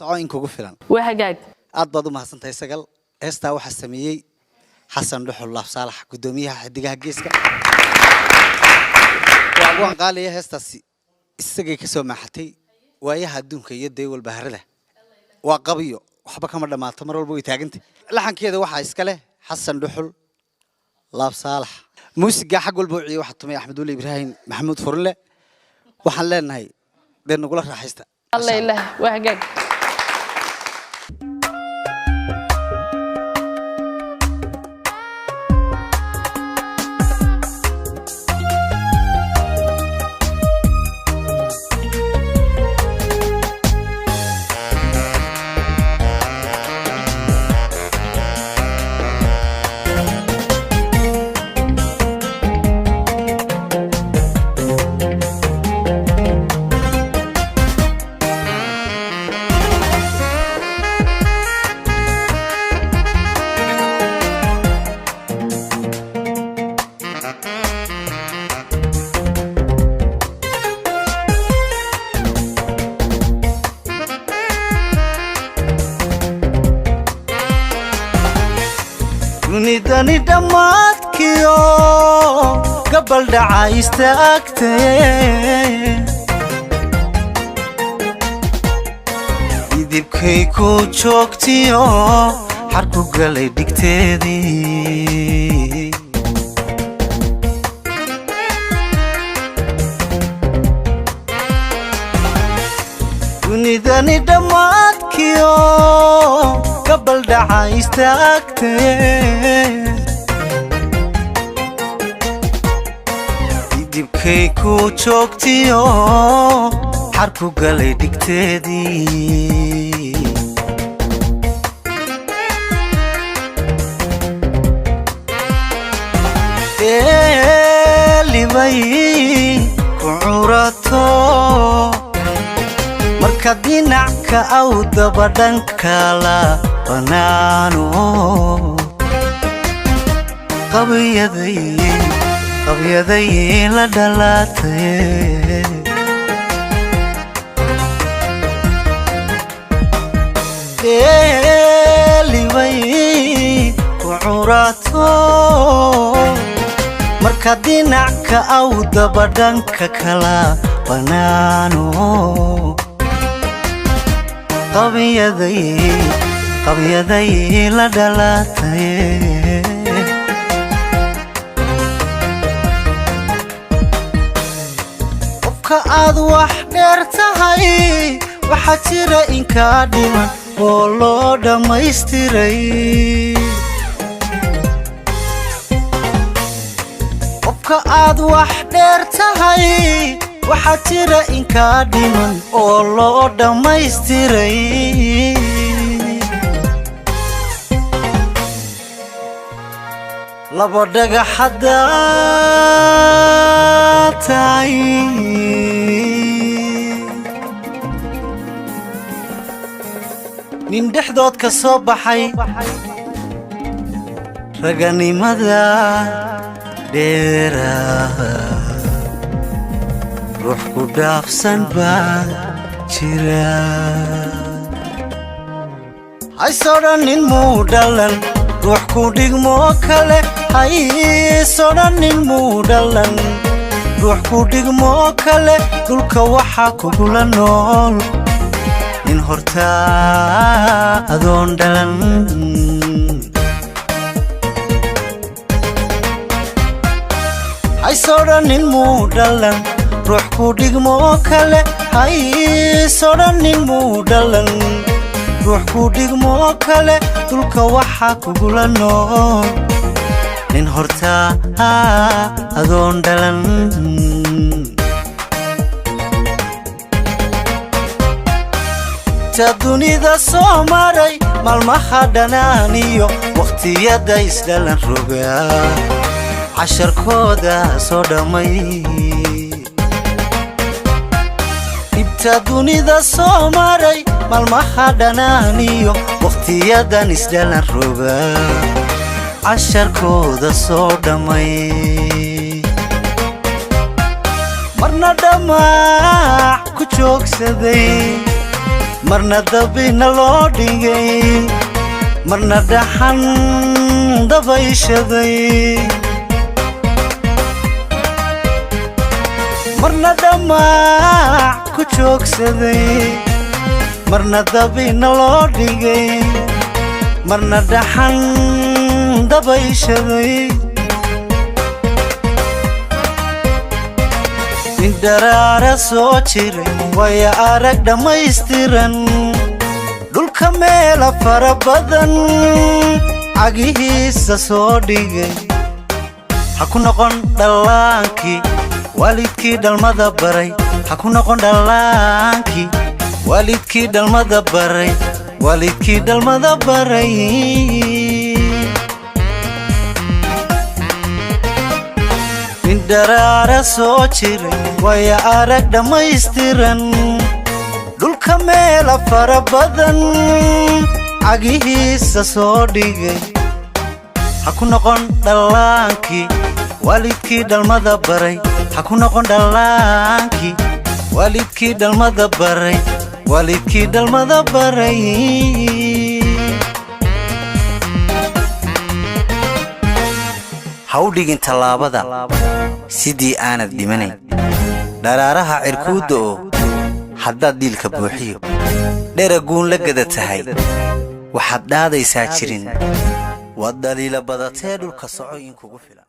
socon kugu filan وهجاج aad baad u mahadsantahay sagal heestaa waxa sameeyay xasan dhuxul laaf saalax gudoomiyaha xidigaha geeska waan qaaliye heestaasi isagay ka soo maaxatay waayaha adduunka iyo deewal baharada waa qabiyo waxba kama dhamaato mar walba way taagantay laxankeeda waxa iska leh xasan dhuxul laaf saalax muusiga xaq walba wixii waxa tumay axmed wali ibraahim maxamuud furle waxaan leenahay deen nagula raaxaysta الله يله وهجاج dunidani dhammaadkiyo gabal dhaca istaagtay idibkay ku joogtiyo xar ku galay dhigteedii dunidani dhammaadkiyo gabal dhaca istaagtay idibkay ku joogtiyo xar ku galay dhigteedii libay ku curato marka dhinacka aw daba dhankala banaano qabyaday la dhalatay libay ku curato marka dhinacka aw daba dhanka kala banaano qabyaday la dhalatay qofka aad wax dheer tahay waxa jira in ka dhiman oo loo dhammaystiray qofka aad wax dheer tahay waxa jira in ka dhiman oo loo dhammaystiray laba dhagax haddaad tahay nin dhexdood ka soo baxay raganimada dheeraa ruux ku dhaafsan baa jira haysodhanin muu dhalan ruux ku dhigmo kale haysodhanin muu dhalan ruux ku dhigmo kale dhulka waxaa kugula nool nin hortaa adoon dhalan haysodhanin muu dhalan ruux ku dhigmo kale haysodhanin muu dhalan ruux ku dhigmo kale dhulka waxaa kugula nool nin hortaa adoon dhalan ta dunida soo maray maalmaha dhanaaniyo waqtiyada isdhalan rogaa casharkooda soo dhammay dhibta dunida soo maray maalmaha dhanaaniyo waqtiyadan isdhalan rogaa casharkooda soo dhammay marna dhamaac ku joogsaday marna dabina loo dhigay marna dhaxan dabayshaday marna dhamac ku joogsaday marna dabina loo dhigay marna dhaxan dabayshaday indaraara soo jiray waya arag dhammaystiran dhulka meela fara badan cagihiisa soo dhigay ha ku noqon dhallaankii waalidkii dhalmada baray ha ku noqon dhallaankii waalidkii dhalmada baray waalidkii dhalmada baray indaraara soo jiray waya arag dhammaystiran dhulka meela fara badan cagihiisa soo dhigay ha ku noqon dhallaankii waalidkii dhalmada baray ha ku noqon dhallaankii waalidkii dhalmada baray waalidkii dhalmada baray ha u dhigin tallaabada sidii aanad dhimanayn dharaaraha cirkuudda oo haddaad dhiilka buuxiyo dheraguun la gada tahay waxaad dhaadaysaa jirin waad dhaliila badatee dhulka soco in kugu filan